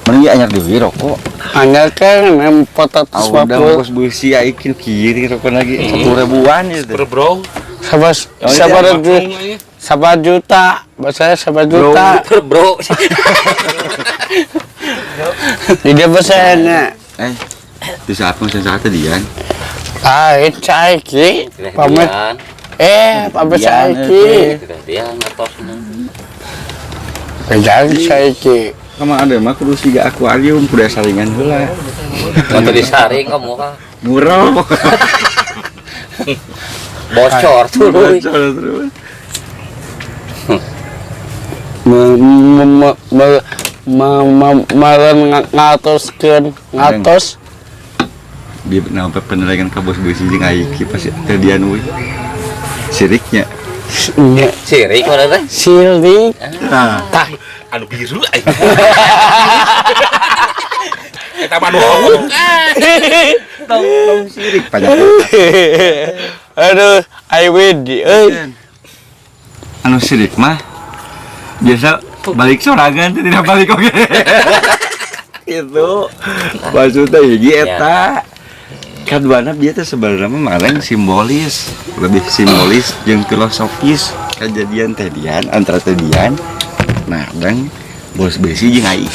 Mending anyar deui rokok. Anyar kan 450. Udah bos beusi aikin kiri rokok lagi 1.000-an itu. Bro. Sabar juta. Bahasanya 1 juta. Bro. Tidak bahasanya. Bisa apa saat tadian? Saiki. Pamit. Pamit saiki. Dia ngatosna. Pegang saiki. Kamu ada mah kudu siga akuarium kudu saringan heula. Waktu disaring kamu kan Murah. bocor tuh. Maren ngatos Di nampak penerangan ke bos beusi jeung aiki pas tadian we. Siriknya. Sirik mana teh? Sirik. Tah. Anu biru aja. Kita manu hauk. Tong sirik pajak. Aduh, I wedi euy. Anu sirik mah biasa balik sorangan tidak balik oge. Itu maksudnya hiji eta. Kaduana dia teh sebenarnya mareng simbolis, lebih simbolis jeung filosofis kejadian tadian antara tadian. Nah, dan bos besi jeung aing.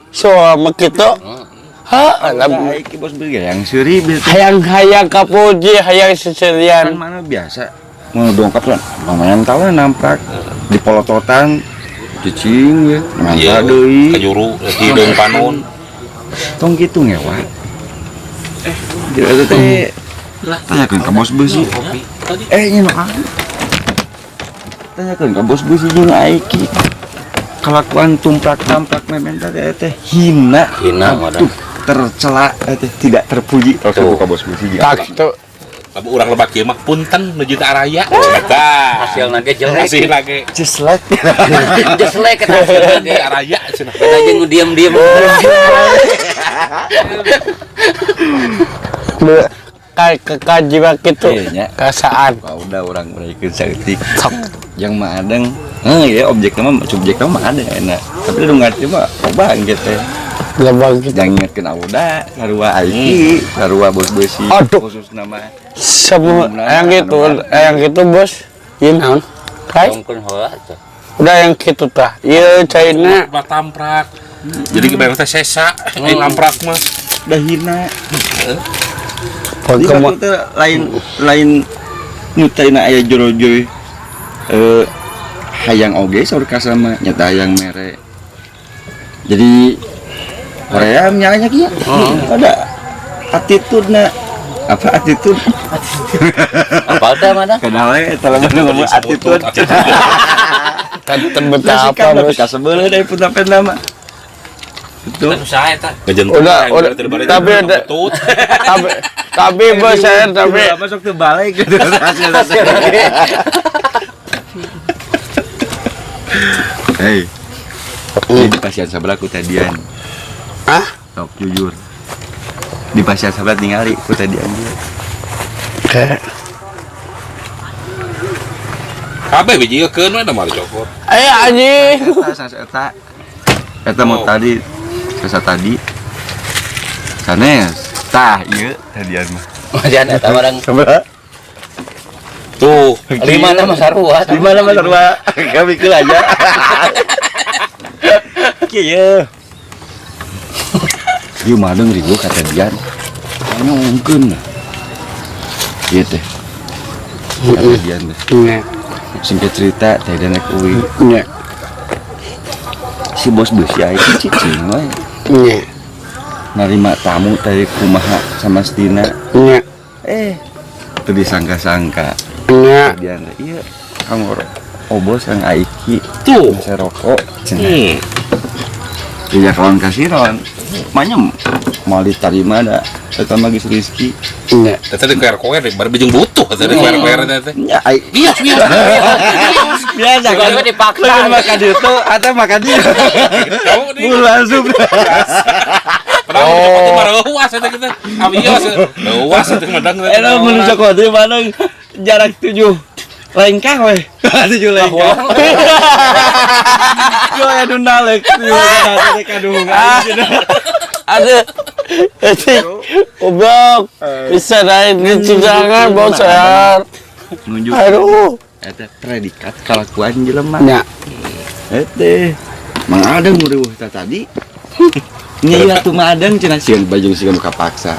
Suama kitu. Alam aing bos besi yang seuri hayang kapuji, hayang seserian. kan mana biasa mau dongkap kan. Lumayan tahu nampak di polototan cicing ya. Mangga deui. Kajuru hideung panun. Tong kitu ngewa. Jadi teh tanyakeun ka bos besi. Nyeun aku. Tanyakeun ka bos besi jeung aiki. Kelakuan tumprak-tamprak memen teh hina Hina mah tercela teh tidak terpuji kalau buka bos besi jeung Tak tuh. Labu urang lebak ieu mah punten nuju ka araya. Eta. hasilna ge jelek. Hasil lagi. ceslek. Jelek kan hasilna ge. Araya cenah. Beda jeung diam-diam. Kaji mah kitu. Iya nya. Kasaan. Udah orang ikeun saeutik. Yang mah adeng. Ya objeknya mah subjeknya mah ada enak. Tapi udah ngerti mah obang gitu. Lebang kita. Jangan inget kena udah, sarua aiki, sarua bos besi. Aduh. Khusus nama. Semua yang gitu bos. Ieu naon? Kai? Tongkeun heula tuh. Udah yang gitu tah. Ieu cairna Tamprak. Jadi kebayang teh sesa, namprak mah. Dah hina. Jadi pokoknya kamu teh lain nyutaina aya joro-joro. Hayang oge saur kasama nyata hayang mere. Jadi Korea nyalanya kieu. Ada attitude-na. Apa attitude? Apa teh mana? Kenal we eta ngomong attitude. kan betapa Apa bos. ka sebelah dari pun-pun mah. Itu Usaha eta. Udah, tapi bos saya tapi masuk ke balik gitu. Hei. Ini pasien sebelah ku tadian. Hah? Sok jujur. Di pasien sebelah ningali ku tadian dia. Kabeh biji keun we mah cokot. Ayo anjing. Eta mau tadi sesa tadi. Sanes. Tah ieu tadian mah. Majan eta barang Sebelah. Tuh, lima nama sarua. Di mana mas Arwa? Kami kul aja. Kieu. Ieu madeng ribu kata dian. Anu mungkin. Ieu teh. Kata dian teh. Nya. Singkat cerita teh dan naik uwi. Nya. Si bos besi aing cicing we. Nya. Narima tamu dari kumaha sama Stina. Nya. Teu disangka-sangka. Nya. Dian iya kamu bos yang aiki. tuh. Saya rokok. Iya kawan kasiron. Manyem mau diterima ada pertama Gis Rizky. Nya. Tadi koer-koer baru bijeng butuh tadi koer-koer teh. Ya Bias. biasa Kan dipaksa. Lu makan itu atau makan dia. Kamu nih. Bulu langsung. Oh, mareuwas eta kita. Abi ieu was. Leuwas eta madang. Enak menuju kode mana jarak 7 lengkah weh. Tujuh lengkah. Yo anu nalek. Ada goblok bisa naik di cidangan bocor. Nunjuk. Aduh Eta predikat kalakuan jelema. nya Ete. Mang ada ngureuh tadi. Nya ieu atuh mah adang cenah sieun baju sieun kapaksa.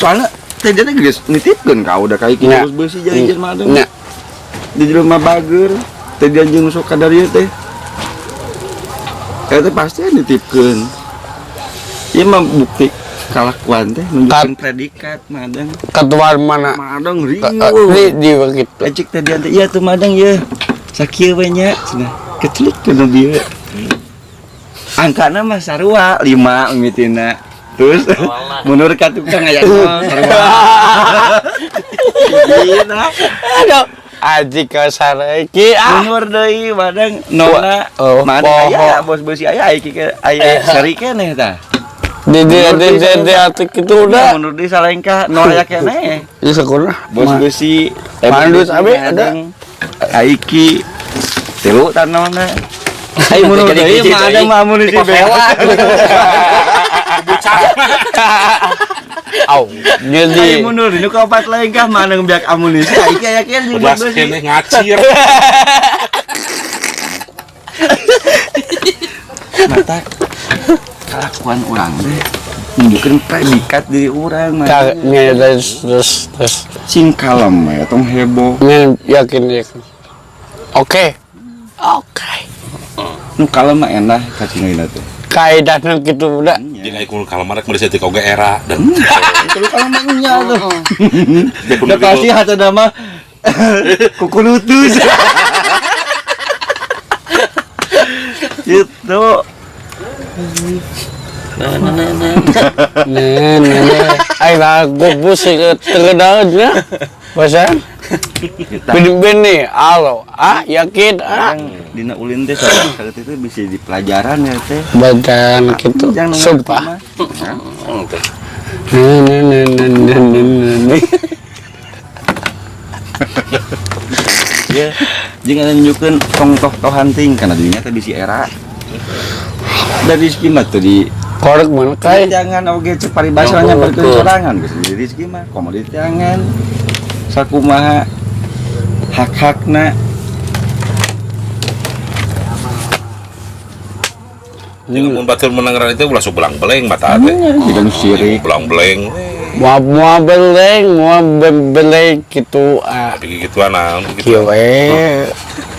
Soalnya tadinya geus nitipkeun ka udah kayak Nya. kieu beusi jangan mah adang. nya Di rumah bager tadi anjing sok kadar ieu teh. Eta pasti nitipkeun. Ieu mah bukti kalakuan teh nunjukkeun predikat madang. ketua mana Madang di riuh. begitu Ecik tadi ante iya tuh madang ya. Sakieu we nya cenah. Keclik kana dieu. Angkana mah sarua 5 mitina. Terus mundur ka tukang aya 0 sarua. Gina. aduh aji kasareki Mundur deui madang nona. Oh, Mana aya poho. bos beusi aya iki aya seri keneh tah. di atik itu udah Mundur deui salengkah no aya keneh. di sekolah Bos beusi Mandut abi ada. Aiki tilu tanona. Ai mundur deui mah ada mah amunisi bewa. au Ai jadi mundur dinu ka opat lengkah mana biak amunisi aiki aya keneh Belas kene ngacir. mata kelakuan urang teh nunjukkeun predikat diri urang mah. kagaknya terus Cing kalem ya tong heboh. yakin oke Nu kalem mah endah ka cingeuina teh. kaidahna gitu udah Jeung ai kudu kalemarak Malaysia teh koge era dan Kalau kalem mah nya tuh. Dia kudu Da pasti hata nama kukulutus. Gitu. ai lagu busik terdaudnya bahasa bini alo yakin Dina ulin teh saat itu bisa di pelajaran ya teh. badan gitu Jangan sumpah Ya, jangan nunjukin tong hunting karena dirinya teh bisi era. Dari skimat tuh di korek mana kai jangan oge cek paribasanya berkeun sorangan geus di rezeki mah komoditi jangan sakumaha hak-hakna. Jeung mun batur menangaran itu ulah belang-beleng mata teh. Jangan sirik. Belang-beleng. mau beleng gitu Tapi gituan naon gitu. kieu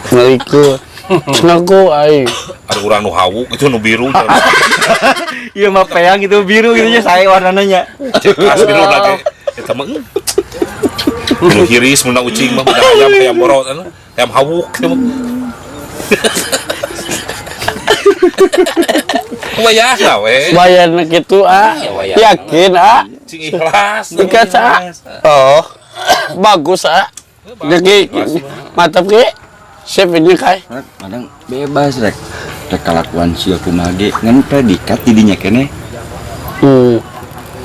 ngaliku Senaku ai. Ada urang nu hawuk itu nu biru. Iya mah peang itu biru gitu nya saya warnanya. Cekas biru lagi. Eta mah. Nu hiris mun ucing mah udah ayam borot anu. Ayam hawuk kitu mah. Wayah lah we. Bayarna kitu yakin Cing ikhlas. ikat oh bagus jadi mantap ke chef ini kai Kadang bebas rek kelakuan sia kumaha ge ngan predikat didinya keneh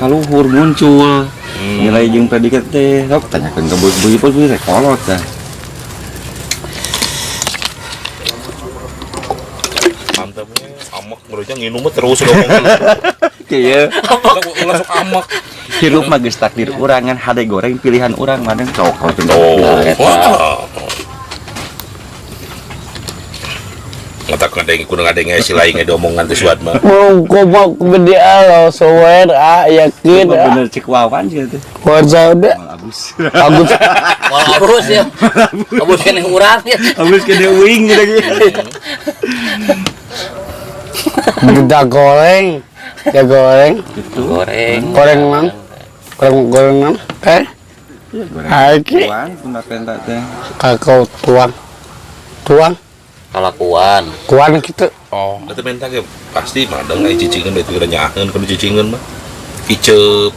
kaluhur muncul nilai jeung predikat teh sok tanyakeun ka beuy-beuy rek kolot tah. Mantap we. Amak mereka nginum mah terus ngomong. Kieu Ulah sok amak. hirup mah geus takdir urang ngan hade goreng pilihan urang mah sok kalau Oh. Ngatak ngadeng kudu ngadeng si lain ngade omongan teh suat mah. mau bedi alo sower yakin bener cek wawan sih teh. warza udah Abus. bagus Wal abus ya. Abus kene urang ya. Abus kene uing gitu gitu. udah goreng Goreng. goreng man Aki Wawan pundak tenta teh. kakau tuang Kalakuan. kuan gitu Oh, eta menta ge pasti mah ada ngai cicingan itu udah nyaheun kudu cicingan mah. Kicep.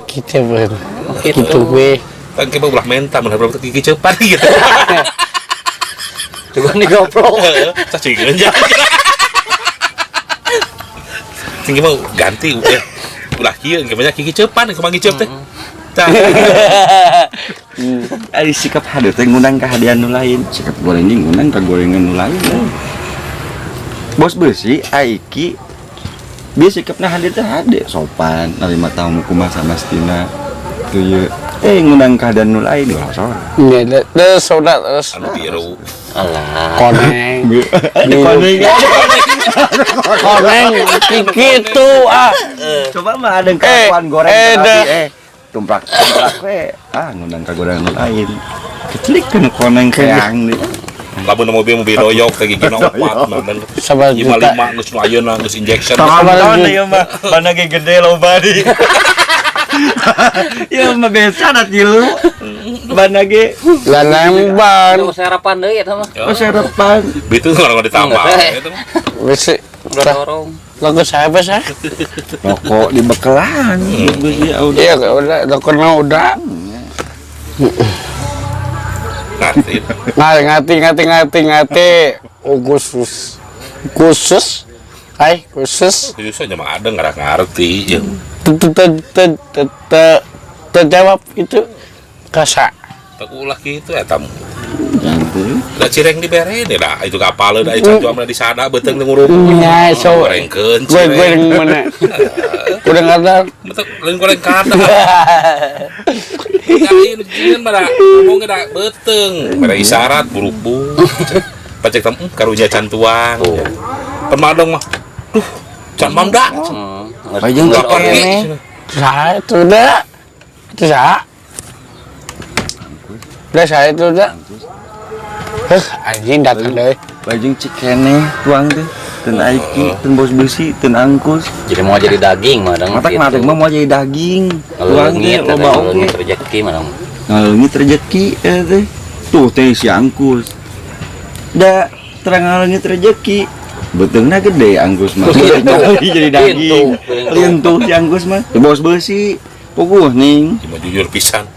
kita ber gitu gue Kan kita ulah menta mun berapa kicepan gitu. Juga nih goblok. Cicingan aja. Sing mau ganti udah. Ulah kieu gimana kicepan kumaha ngicep teh. pecah. Ari sikap hadir teh ngundang ka hadiah nu lain, sikap goreng jeung ngundang ka gorengan nu lain. Bos besi aiki dia sikapna hadir teh hade sopan narima tamu kumaha samastina teu ye ngundang ka hadiah nu lain ulah sora. Nya da soda terus. Anu biru. Alah. Koneng. Ada koneng. Koneng kitu ah. Coba mah ada kelakuan goreng tadi tumplak we ngundang ka gorengan nu lain. Kecilikeun koneng keang deui. Lamun mobil doyok teh gigina 4 man. Sabar juta. 55 geus nu ayeuna geus injection. Tahun ieu mah bana ge gede loba di. Ya mah biasa da tilu. Bana ge Lalemban. Lu sarapan deui eta mah. sarapan. Itu orang ditambah itu mah. Wis Udah dorong. lagu siapa sih? Rokok di bekelan. Iya, udah kena udah. Ngati. Oh, khusus. Khusus. Itu aja mah ada ngerti. Terjawab itu kasa. Tak ulah gitu eta mah. Jangan. Da cireng dibere deh dah itu kapal da itu jualna di sada beuteung teh ngurung. Nya so. Gorengkeun Gue mana? Udah ngadar. Betul, lain goreng kada. Kain gieun mah ngomong da beuteung, pada isyarat buru-buru. Pacek tam karunya can tuang. Permadong mah. Duh, can mamda. Bajeng Kapan kene. ge? Saya itu dah. Itu saya. Udah saya itu dah. Anjing datang deh. Bajeng cik kene tuang teh. Ten aiki, ten bos besi, ten angkus. Jadi mau jadi daging mah dong. Matak matak mah mau jadi daging. Tuang teh Ngalengit loba oge. ngalengit rezeki mah dong. Ngalengit rezeki teh. Tuh teh si angkus. Da terang ngalengit rezeki. Beteungna gede angkus mah. Jadi daging. Lintuh si angkus mah. Teh bos besi. Puguh ning. Cuma jujur pisan.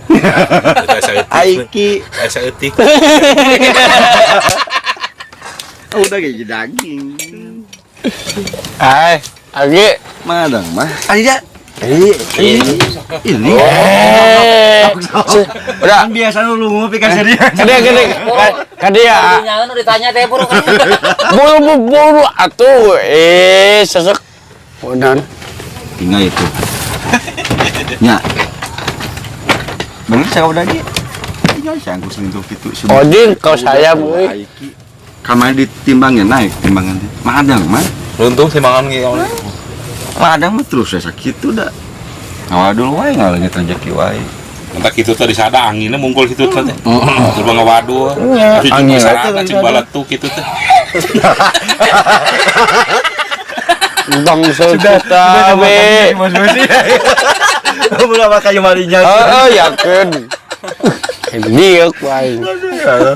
Aiki. Saya etik. Udah kayak daging. Lagi. Madang mah. Aja. Ini. Udah. Biasa lu ngopi ka serius. Kadia. Nyaeun ditanya teh buru kan. Buru atuh. Sesek. Udan. Tinggal itu. Nya. Bener saya udah lagi. Tinggal si angkus lintuh gitu. Odin kau sayang euy. Kamar ditimbangnya naik timbangan teh. Madang mah. Runtuh timbangan ge. Madang mah terus saya sakit tuh dah. Awal dulu wae ngalengit rezeki wae. Entak kitu teh di sada anginna mungkul kitu teh. Terus ngawaduh. Angin sarana cing balatuk kitu teh. Bang sudah we. Bos besi. Berapa kali malinya? Oh, yakin. Dia wae.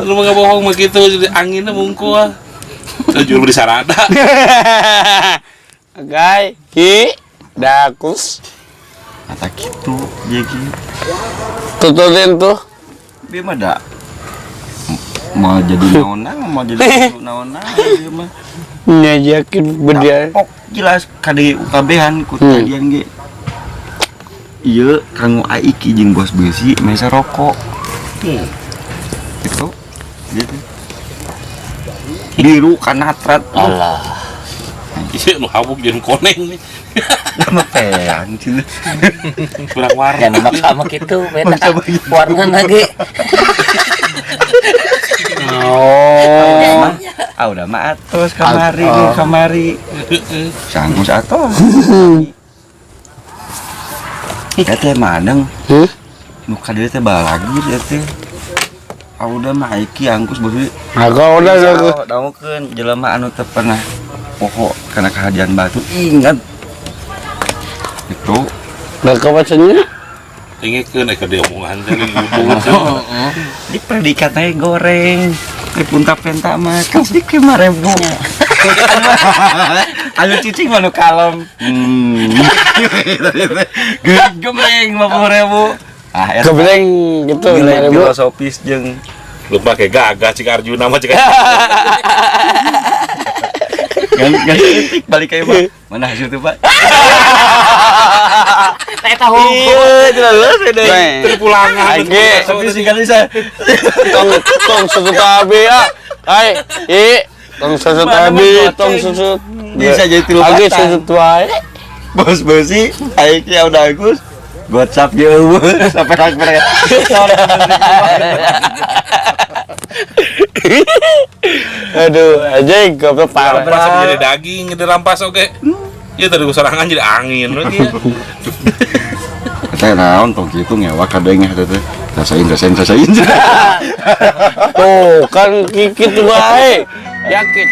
Lu mah bohong mah kitu anginna mungkul. Jual beli sarada. Gai, ki, dakus. Kata gitu, dia gitu. Tuturin tuh. Dia mah dak mau jadi naonang, mau jadi naonang dia mah. Nyajakin bedia. Oh, jelas kade UKB-an ku tadian ge. Ieu kanggo aiki jeung bos besi mesa rokok. Itu gitu. Biru kanatrat. Alah. Iya nu habuk jeung koneng nih. Nama peang cenah. Kurang warna. Yang maksa mah kitu beda. Warna lagi. Oh. Udah mah atos kamari. Sanggus atos. Teh madang. Nu kadieu teh balagi teh. Udah mah aiki angkus beureum. Agak udah. Daungkeun jelema anu teu pernah poho karena kehadiran batu ingat itu Udah kebacanya? Tingikeun ke dia omongan teh di predikatnya goreng di punta penta mah kan sedikit 5.000 anu cicing mah nu kalem gemleng 50.000 Kebleng gitu. nilai filosofis jeung lupa kayak gagah cik Arjuna mah cik ganti etik balik kayak mana hasil tuh pak Saya tahu. Iya, jelas deh. Terpulangan. Age. Tapi sih kan bisa. Tong susut abi ah. Hai, tong susut abi, tong susut. Bisa jadi tilu Lagi batang. susut wae. Bos sih, aik ya udah Agus. WhatsApp dia sampai hak mereka. Aduh, aja goblok parah. Rampas jadi daging, jadi rampas oke. Ya tadi gue serangan jadi angin lagi. Saya naon tong kitu ngewa kadenge teh. Rasain. Tuh, kan gitu wae. Yakin.